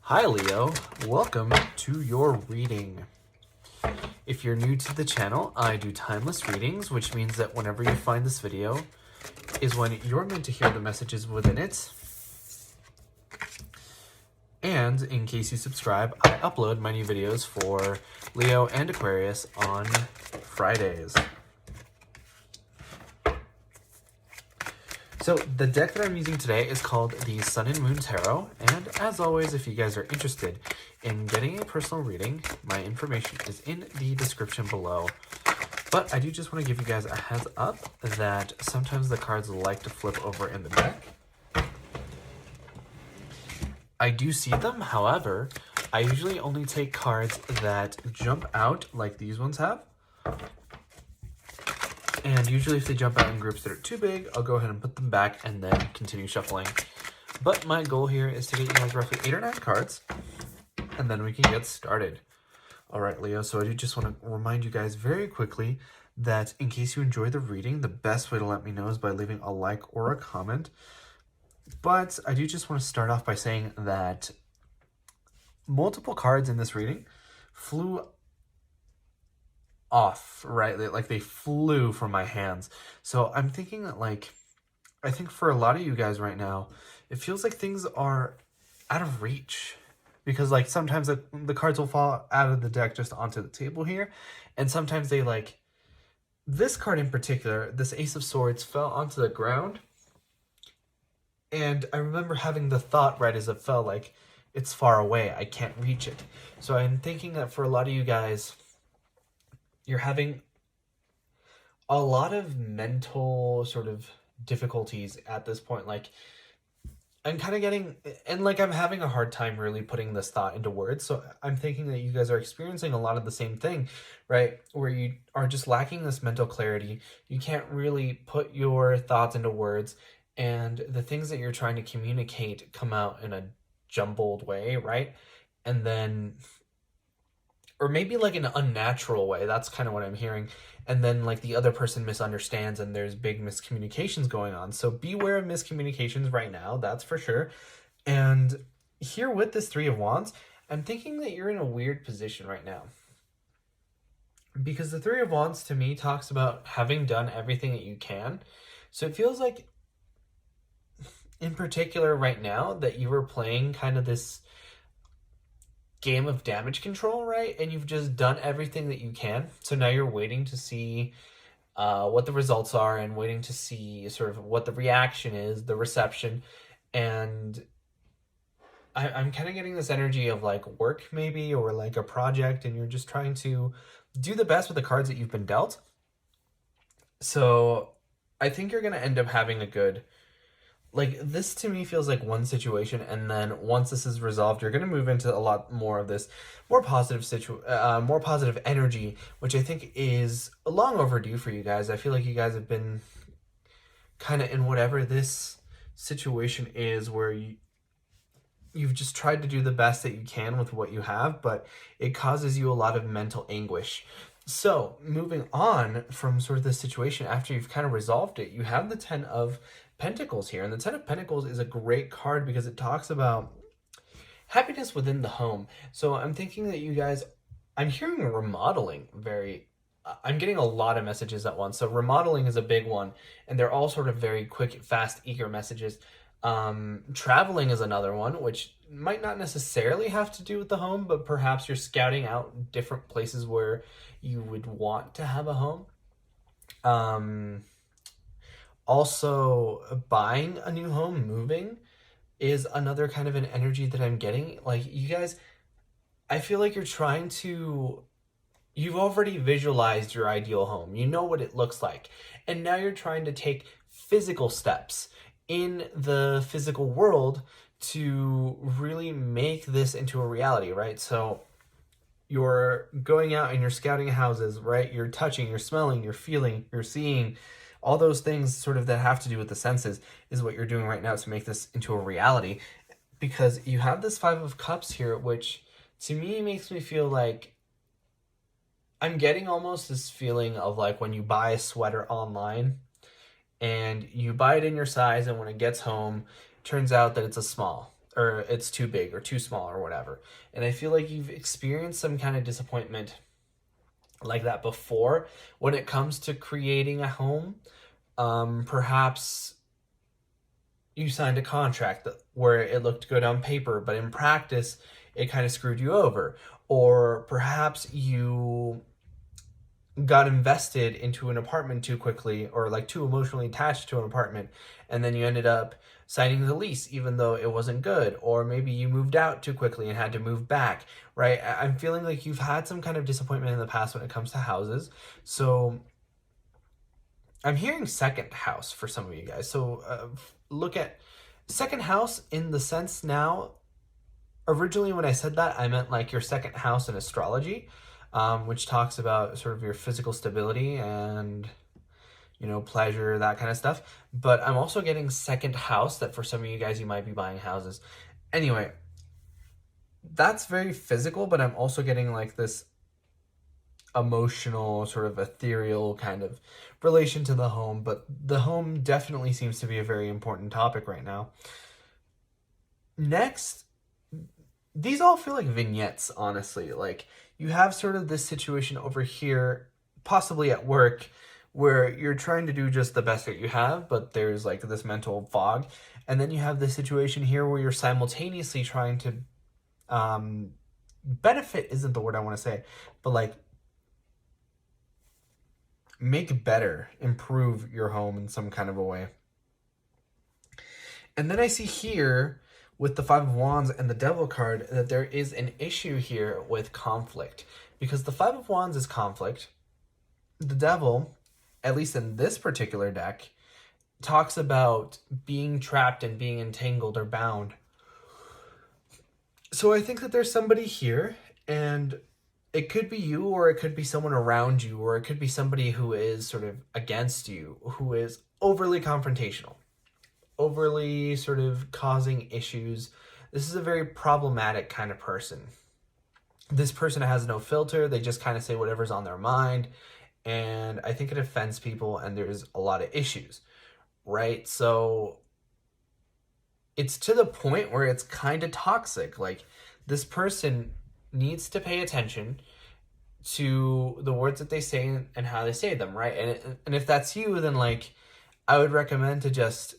Hi Leo, welcome to your reading. If you're new to the channel, I do timeless readings, which means that whenever you find this video is when you're meant to hear the messages within it. And in case you subscribe, I upload my new videos for Leo and Aquarius on Fridays. So the deck that I'm using today is called the Sun and Moon Tarot, and as always, if you guys are interested in getting a personal reading, my information is in the description below. But I do just want to give you guys a heads up that sometimes the cards like to flip over in the deck. I do see them, however, I usually only take cards that jump out like these ones have. And usually if they jump out in groups that are too big, I'll go ahead and put them back and then continue shuffling. But my goal here is to get you guys roughly 8 or 9 cards, and then we can get started. All right, Leo, so I do just want to remind you guys very quickly that in case you enjoy the reading, the best way to let me know is by leaving a like or a comment. But I do just want to start off by saying that multiple cards in this reading flew off, right? Like they flew from my hands. So I'm thinking that, like, I think for a lot of you guys right now, it feels like things are out of reach. Because, like, sometimes the cards will fall out of the deck just onto the table here. And sometimes they, like, this card in particular, this Ace of Swords, fell onto the ground. And I remember having the thought right as it fell, like, it's far away, I can't reach it. So I'm thinking that for a lot of you guys, you're having a lot of mental sort of difficulties at this point. Like, I'm kind of getting, and like I'm having a hard time really putting this thought into words. So I'm thinking that you guys are experiencing a lot of the same thing, right? Where you are just lacking this mental clarity. You can't really put your thoughts into words, and the things that you're trying to communicate come out in a jumbled way, right? And then, or maybe like an unnatural way. That's kind of what I'm hearing. And then like the other person misunderstands and there's big miscommunications going on. So beware of miscommunications right now, that's for sure. And here with this Three of Wands, I'm thinking that you're in a weird position right now. Because the Three of Wands to me talks about having done everything that you can. So it feels like in particular right now that you were playing kind of this game of damage control, right? And you've just done everything that you can. So now you're waiting to see what the results are and waiting to see sort of what the reaction is, the reception. And I'm kind of getting this energy of like work maybe, or like a project, and you're just trying to do the best with the cards that you've been dealt. So I think you're going to end up having a good, like, this to me feels like one situation, and then once this is resolved, you're going to move into a lot more of this more positive energy, which I think is long overdue for you guys. I feel like you guys have been kind of in whatever this situation is where you've just tried to do the best that you can with what you have, but it causes you a lot of mental anguish. So moving on from sort of this situation, after you've kind of resolved it, you have the Ten of Pentacles here. And the Ten of Pentacles is a great card because it talks about happiness within the home. So I'm thinking that you guys, I'm hearing remodeling I'm getting a lot of messages at once. So remodeling is a big one, and they're all sort of very quick, fast, eager messages. Traveling is another one, which might not necessarily have to do with the home, but perhaps you're scouting out different places where you would want to have a home. Also, buying a new home, moving, is another kind of an energy that I'm getting. Like, you guys, I feel like you've already visualized your ideal home. You know what it looks like. And now you're trying to take physical steps in the physical world to really make this into a reality, right? So you're going out and you're scouting houses, right? You're touching, you're smelling, you're feeling, you're seeing. All those things sort of that have to do with the senses is what you're doing right now to make this into a reality. Because you have this Five of Cups here, which to me makes me feel like I'm getting almost this feeling of like when you buy a sweater online and you buy it in your size, and when it gets home, turns out that it's a small. or it's too big or too small or whatever. And I feel like you've experienced some kind of disappointment like that before when it comes to creating a home. Perhaps you signed a contract where it looked good on paper, but in practice, it kind of screwed you over. Or perhaps you got invested into an apartment too quickly, or like too emotionally attached to an apartment, and then you ended up signing the lease even though it wasn't good. Or maybe you moved out too quickly and had to move back, right? I'm feeling like you've had some kind of disappointment in the past when it comes to houses. So I'm hearing second house for some of you guys. So look at second house in the sense now. Originally, when I said that, I meant like your second house in astrology, which talks about sort of your physical stability and, you know, pleasure, that kind of stuff. But I'm also getting second house, that for some of you guys, you might be buying houses. Anyway, that's very physical, but I'm also getting like this emotional, sort of ethereal kind of relation to the home. But the home definitely seems to be a very important topic right now. Next, these all feel like vignettes, honestly. Like, you have sort of this situation over here, possibly at work, where you're trying to do just the best that you have, but there's like this mental fog. And then you have this situation here where you're simultaneously trying to benefit isn't the word I want to say, but like make better, improve your home in some kind of a way. And then I see here with the Five of Wands and the Devil card that there is an issue here with conflict, because the Five of Wands is conflict. The Devil, at least in this particular deck, talks about being trapped and being entangled or bound. So I think that there's somebody here, and it could be you, or it could be someone around you, or it could be somebody who is sort of against you, who is overly confrontational, overly sort of causing issues. This is a very problematic kind of person. This person has no filter. They just kind of say whatever's on their mind. And I think it offends people, and there's a lot of issues, right? So it's to the point where it's kind of toxic. Like, this person needs to pay attention to the words that they say and how they say them, right? And if that's you, then like, I would recommend to just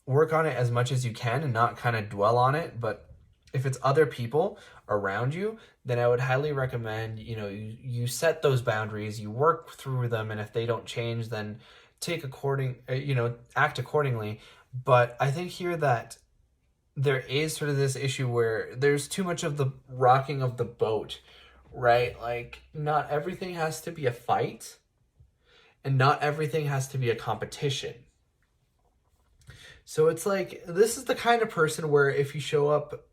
work on it as much as you can and not kind of dwell on it. But if it's other people around you, then I would highly recommend, you know, you set those boundaries, you work through them, and if they don't change, then act accordingly. But I think here that there is sort of this issue where there's too much of the rocking of the boat, right? Like, not everything has to be a fight, and not everything has to be a competition. So it's like, this is the kind of person where if you show up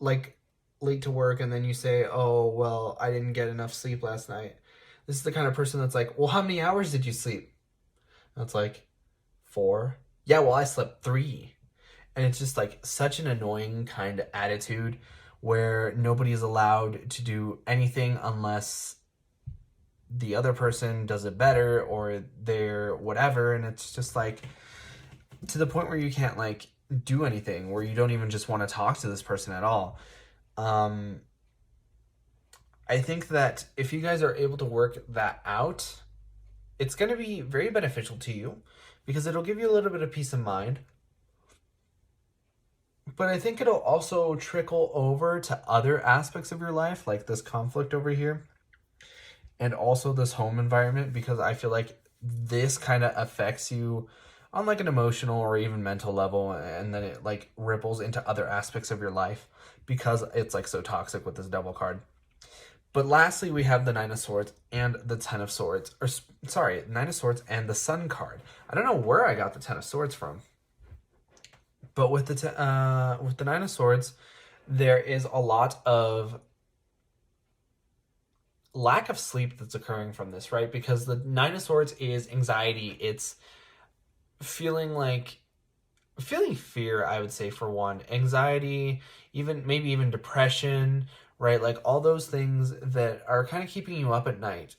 like late to work and then you say, oh, well, I didn't get enough sleep last night. This is the kind of person that's like, well, how many hours did you sleep? And it's like, 4. Yeah, well, I slept 3. And it's just like such an annoying kind of attitude where nobody is allowed to do anything unless the other person does it better or they're whatever. And it's just like to the point where you can't like do anything, where you don't even just want to talk to this person at all. I think that if you guys are able to work that out, it's going to be very beneficial to you because it'll give you a little bit of peace of mind. But I think it'll also trickle over to other aspects of your life, like this conflict over here, and also this home environment, because I feel like this kind of affects you on like an emotional or even mental level, and then it like ripples into other aspects of your life because it's like so toxic with this Devil card. But lastly, we have the Nine of Swords and the Ten of Swords, or sorry, Nine of Swords and the Sun card. I don't know where I got the Ten of Swords from, but with the Nine of Swords, there is a lot of lack of sleep that's occurring from this, right? Because the Nine of Swords is anxiety. It's feeling fear, I would say, for one. Anxiety, maybe even depression, right? Like all those things that are kind of keeping you up at night.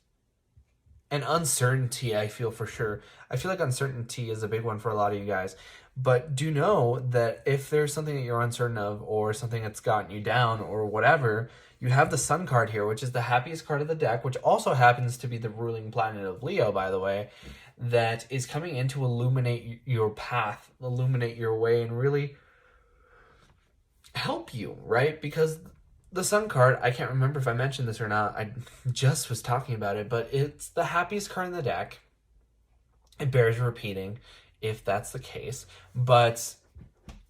And uncertainty, I feel for sure. I feel like uncertainty is a big one for a lot of you guys. But do know that if there's something that you're uncertain of, or something that's gotten you down, or whatever, you have the Sun card here, which is the happiest card of the deck, which also happens to be the ruling planet of Leo, by the way, that is coming in to illuminate your path, illuminate your way, and really help you, right? Because the Sun card, I can't remember if I mentioned this or not, I just was talking about it, but it's the happiest card in the deck. It bears repeating if that's the case, but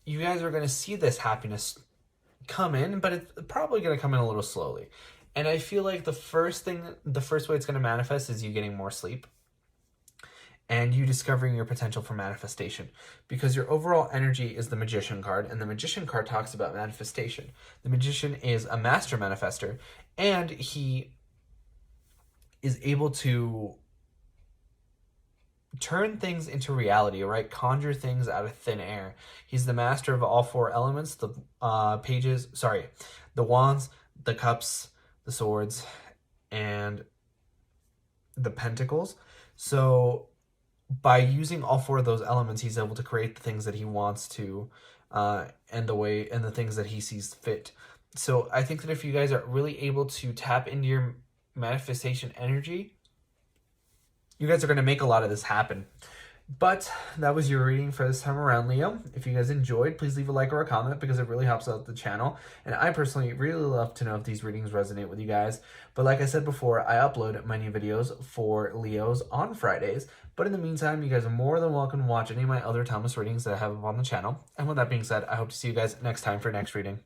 you guys are going to see this happiness come in, but it's probably going to come in a little slowly. And I feel like the first way it's going to manifest is you getting more sleep and you discovering your potential for manifestation, because your overall energy is the Magician card, and the Magician card talks about manifestation. The Magician is a master manifester, and he is able to turn things into reality, right? Conjure things out of thin air. He's the master of all four elements, the wands, the cups, the swords, and the pentacles. So by using all four of those elements, he's able to create the things that he wants to, and the things that he sees fit. So I think that if you guys are really able to tap into your manifestation energy, you guys are going to make a lot of this happen. But that was your reading for this time around, Leo. If you guys enjoyed, please leave a like or a comment, because it really helps out the channel. And I personally really love to know if these readings resonate with you guys. But like I said before, I upload my new videos for Leos on Fridays. But in the meantime, you guys are more than welcome to watch any of my other Thomas readings that I have up on the channel. And with that being said, I hope to see you guys next time for next reading.